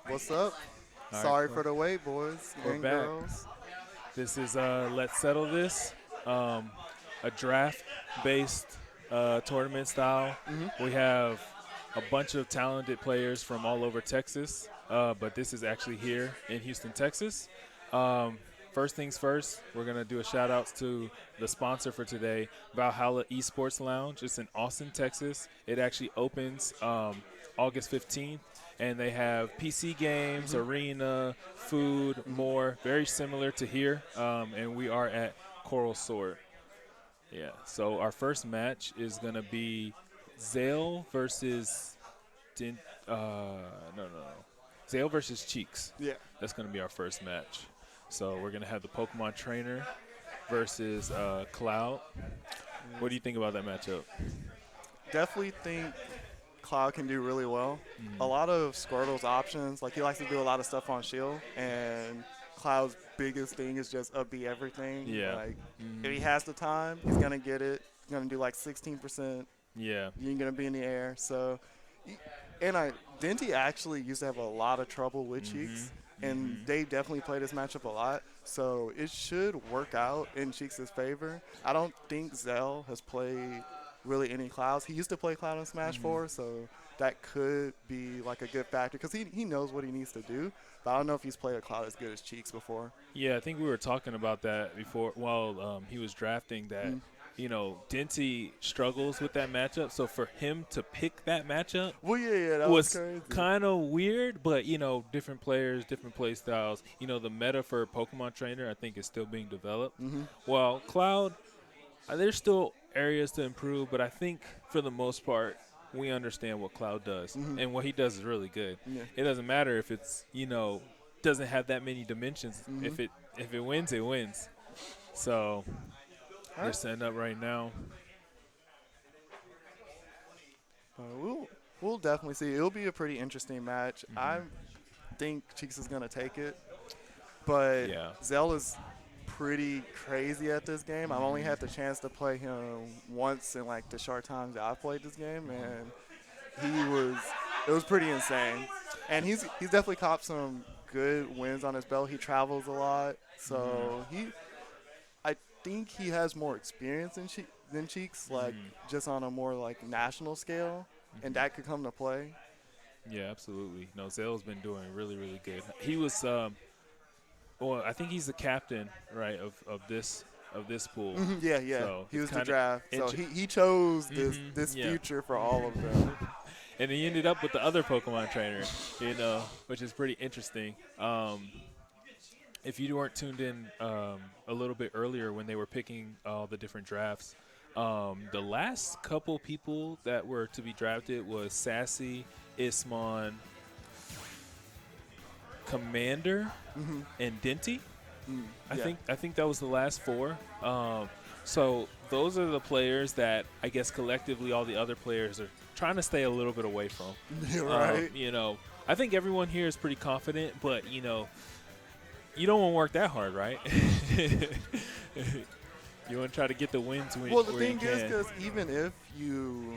What's up? All right, Sorry for the wait, boys we're and back. girls. This is Let's Settle This, um, a draft-based tournament style. We have a bunch of talented players from all over Texas, but this is actually here in Houston, Texas. Um, First things first, we're going to do a shout-outs to the sponsor for today, Valhalla Esports Lounge. It's in Austin, Texas. It actually opens August 15th, and they have PC games, arena, food, more, very similar to here. And we are at Coral Sword. Yeah. So our first match is gonna be Zael versus Din. No. Zael versus Cheeks. Yeah, That's gonna be our first match. So we're gonna have the Pokemon trainer versus Cloud. What do you think about that matchup? definitely think Cloud can do really well. A lot of Squirtle's options, like he likes to do a lot of stuff on Shield, and Cloud's biggest thing is just upbeat everything. Yeah. Like if he has the time, he's gonna get it. He's gonna do like 16%. Yeah. You're gonna be in the air. So, and Denti actually used to have a lot of trouble with Cheeks, and they definitely played this matchup a lot. So it should work out in Cheeks' favor. I don't think Zell has played really any Clouds. He used to play Cloud in Smash 4, so that could be like a good factor because he knows what he needs to do. But I don't know if he's played a Cloud as good as Cheeks before. Yeah, I think we were talking about that before while he was drafting that, Denty struggles with that matchup. So for him to pick that matchup Well, yeah, that was was crazy. kind of weird, but, different players, different play styles. The meta for Pokemon Trainer, I think, is still being developed. Well, Cloud, there's still areas to improve, but I think for the most part, we understand what Cloud does, and what he does is really good. Yeah. It doesn't matter if it's doesn't have that many dimensions. If it wins, it wins. So All they're right. setting up right now. We'll definitely see. It'll be a pretty interesting match. I think Cheeks is gonna take it, but Yeah. Zell is pretty crazy at this game. I've only had the chance to play him once in like the short times that I've played this game, and it was pretty insane. And he's definitely copped some good wins on his belt. He travels a lot, so I think he has more experience than Cheeks, like just on a more like national scale, and that could come to play. Yeah, absolutely. No, Zale's been doing really, really good. He was, well, I think he's the captain, right, of this pool. Yeah, yeah. So He it's was the kind of, draft, so he chose this yeah. future for all of them. And he ended up with the other Pokemon trainer, which is pretty interesting. If you weren't tuned in a little bit earlier when they were picking all the different drafts, the last couple people that were to be drafted was Sassy, Ismon, Commander, and Denty. Yeah. I think that was the last four. So those are the players that I guess collectively all the other players are trying to stay a little bit away from. You're right. I think everyone here is pretty confident, but you don't want to work that hard, right? You want to try to get the wins when Well, the where you thing can. is, because even if you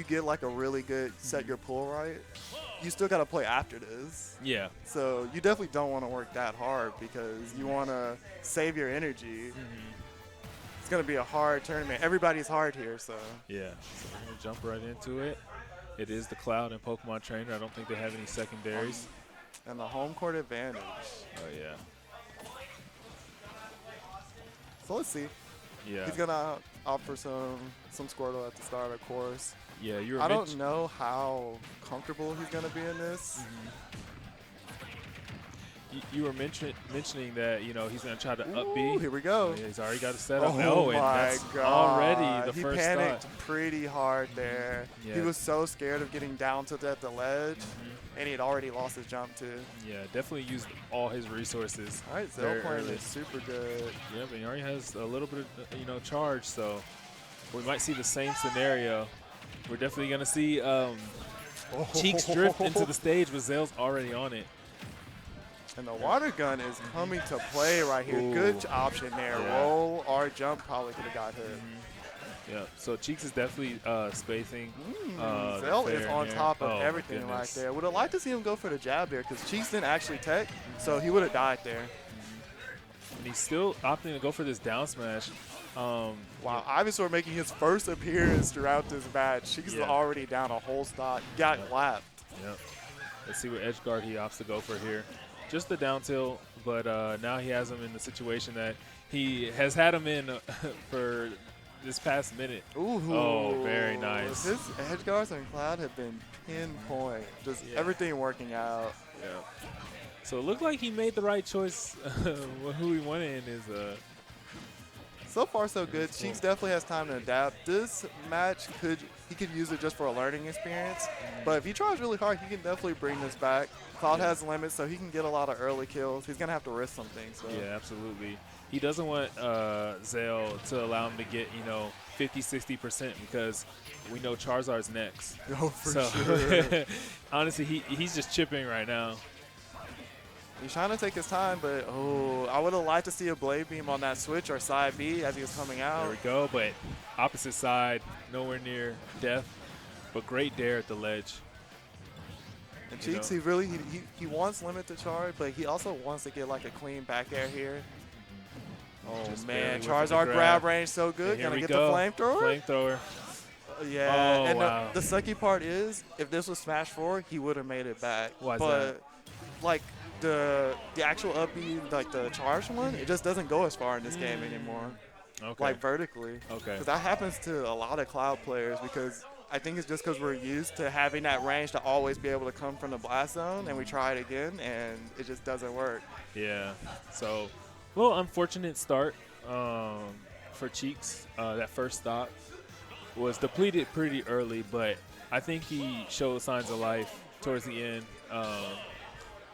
get like a really good set your pull right, you still got to play after this. Yeah. So you definitely don't want to work that hard because you want to save your energy. It's going to be a hard tournament. Everybody's hard here, so. Yeah. So we're going to jump right into it. It is the Cloud and Pokemon Trainer. I don't think they have any secondaries. And the home court advantage. Oh, yeah. So let's see. Yeah. He's going to opt for some Squirtle at the start, of course. Yeah, you were I don't know how comfortable he's going to be in this. You were mentioning that, he's going to try to up Ooh, B. here we go. Yeah, he's already got a setup. Oh, and my that's God. already the he first panicked thought. pretty hard there. Yeah. He was so scared of getting down to the ledge, and he had already lost his jump, too. Yeah, definitely used all his resources. All right, very Zell playing early. is super good. Yeah, but he already has a little bit of, charge, so we might see the same scenario. We're definitely going to see Cheeks drift into the stage, but Zell's already on it. And the water gun is coming to play right here. Ooh. Good option there. Yeah. Roll or jump probably could have got hit. Yeah. So Cheeks is definitely spacing. The Zael is fair in on there. top of Oh my everything right goodness. there. Would have liked to see him go for the jab there because Cheeks didn't actually tech, so he would have died there. And he's still opting to go for this down smash. Wow, Ivysaur making his first appearance throughout this match. Cheeks is Yeah. already down a whole stock. Got Yep. clapped. Yep. Let's see what edge guard he opts to go for here. Just the down tilt, but now he has him in the situation that he has had him in for this past minute. Ooh. Oh, very nice. His edge guards on Cloud have been pinpoint. Just everything working out. Yeah. So it looked like he made the right choice. Who he went in is So far, so good. Cheeks definitely has time to adapt. This match he could use it just for a learning experience. But if he tries really hard, he can definitely bring this back. Cloud has limits, so he can get a lot of early kills. He's gonna have to risk something. So. yeah, absolutely. He doesn't want Zael to allow him to get 50-60% because we know Charizard's next. Oh, for So sure. honestly, he's just chipping right now. He's trying to take his time, but I would have liked to see a Blade Beam on that switch or side B as he was coming out. There we go, but opposite side, nowhere near death, but great dare at the ledge. And Cheeks, he wants limit to charge, but he also wants to get like a clean back air here. Oh Just man, barely whiffing the Charizard grab. grab range so good. And here Gonna we get go. the flamethrower. Flamethrower. Yeah, Oh, and wow. the sucky part is, if this was Smash 4, he would have made it back. Why is but that? like the actual up B, like the charged one, it just doesn't go as far in this game anymore. Okay. Like vertically. Okay. Because that happens to a lot of Cloud players because I think it's just because we're used to having that range to always be able to come from the blast zone, and we try it again, and it just doesn't work. Yeah. So, a little unfortunate start for Cheeks. That first stop was depleted pretty early, but I think he showed signs of life towards the end.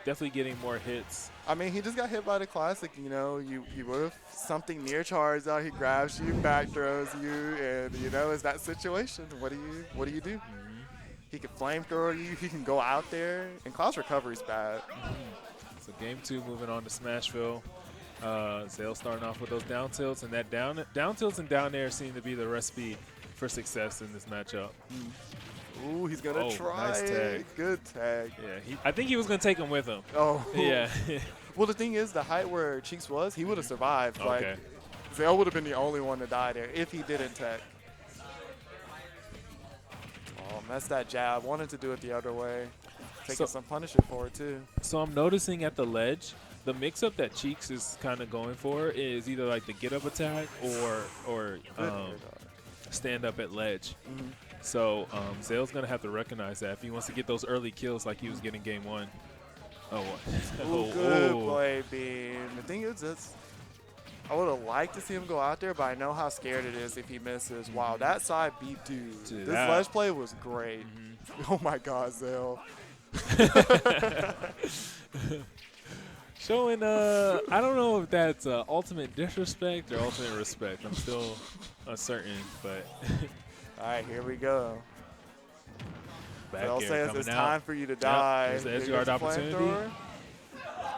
Definitely getting more hits. I mean, he just got hit by the classic, you would have something near Charizard, he grabs you, back throws you, and it's that situation. What do you do? He can flamethrower you, he can go out there, and Cloud's recovery's bad. So game 2 moving on to Smashville. Zael starting off with those down tilts, and that down tilts and down air seem to be the recipe for success in this matchup. Ooh, he's gonna try. Nice tag. Good tag. Yeah, I think he was gonna take him with him. Oh. Yeah. Well, the thing is, the height where Cheeks was, he would have survived. Okay. Like, Zael would have been the only one to die there if he didn't tech. Oh, messed that jab. Wanted to do it the other way. Taking some punishment for it, too. So I'm noticing at the ledge, the mix-up that Cheeks is kind of going for is either like the get-up attack or stand up at ledge. So Zael's going to have to recognize that if he wants to get those early kills like he was getting game 1. Oh, what? Ooh, good play, Beam. The thing is, I would have liked to see him go out there, but I know how scared it is if he misses. Wow, that side beat dude. This ledge play was great. Oh, my God, Zael. Showing, I don't know if that's ultimate disrespect or ultimate respect. I'm still uncertain, but. All right, here we go. Zael says it's out. time for you to die. Yep, there's the edge guard opportunity.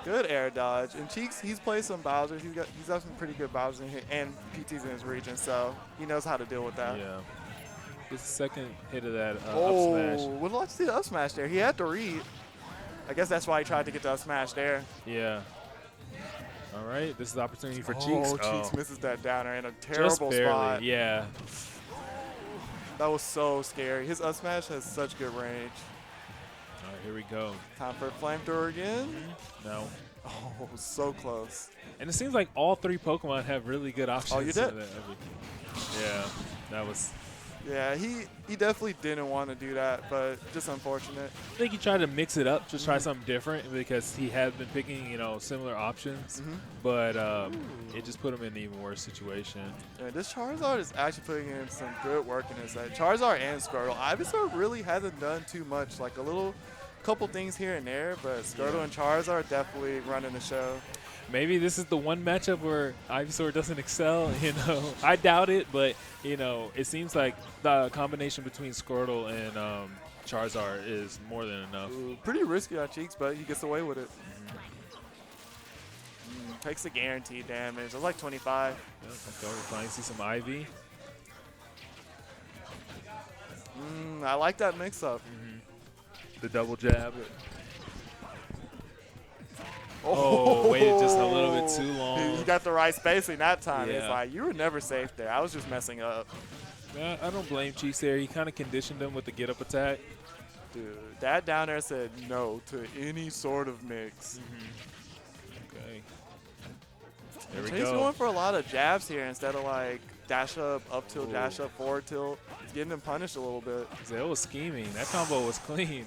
Good air dodge. And Cheeks, he's played some Bowser. He's got some pretty good Bowser and PTs in his region, so he knows how to deal with that. Yeah. His second hit of that up smash. Would like to see the up smash there. He had to read. I guess that's why he tried to get the up smash there. Yeah. All right, this is the opportunity for Cheeks. Cheeks misses that downer in a terrible Just barely, spot. Yeah. That was so scary. His up smash has such good range. All right, here we go. Time for a flamethrower again. No. Oh, so close. And it seems like all 3 Pokemon have really good options. Oh, you did? Yeah, that was. Yeah, he definitely didn't want to do that, but just unfortunate. I think he tried to mix it up, just try something different because he had been picking, similar options, but it just put him in an even worse situation. Yeah, this Charizard is actually putting in some good work in his set. Charizard and Squirtle. Ivysaur really hasn't done too much, like a couple things here and there, but Squirtle and Charizard definitely running the show. Maybe this is the one matchup where Ivysaur doesn't excel, I doubt it, but, it seems like the combination between Squirtle and Charizard is more than enough. Ooh, pretty risky on Cheeks, but he gets away with it. Takes the guaranteed damage. It's like 25. Yeah, let's go. We're finally see some Ivy. I like that mix-up. The double jab. Oh, waited just a little bit too He long. got the right spacing that time. It's Yeah. like, you were never safe there. I was just messing up. I don't blame Cheeks there. He kind of conditioned him with the get-up attack. Dude, that down there said no to any sort of mix. Okay. There we Chase go. going for a lot of jabs here instead of like dash up tilt, dash up, forward tilt. It's getting him punished a little bit. Zael was scheming. That combo was clean.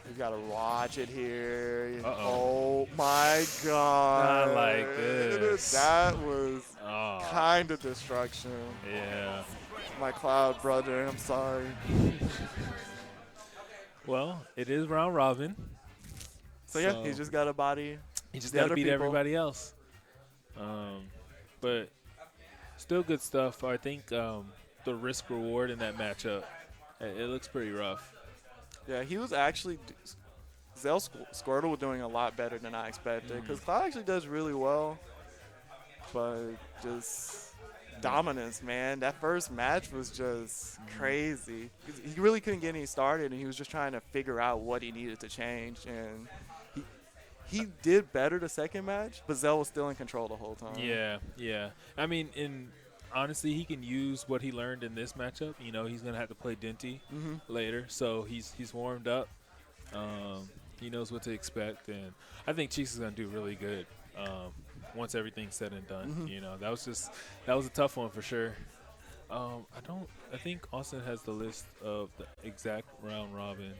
You gotta watch it here. Uh-oh. Oh my god. Not like this. That was Oh, kind of destruction. yeah. My cloud brother, I'm sorry. Well, it is round robin. So yeah, he just got a body. He just the got to other beat people. everybody else. But still good stuff. I think the risk reward in that matchup, it looks pretty rough. Yeah, he was actually Zael Squirtle was doing a lot better than I expected because Cloud actually does really well, but just dominance, man. That first match was just crazy. He really couldn't get any started, and he was just trying to figure out what he needed to change. And he did better the second match, but Zael was still in control the whole time. Yeah. I mean, honestly, he can use what he learned in this matchup. You know, he's gonna have to play Dinty later, so he's warmed up. He knows what to expect, and I think Cheeks is gonna do really good once everything's said and done. You know, that was a tough one for sure. I think Austin has the list of the exact round robin.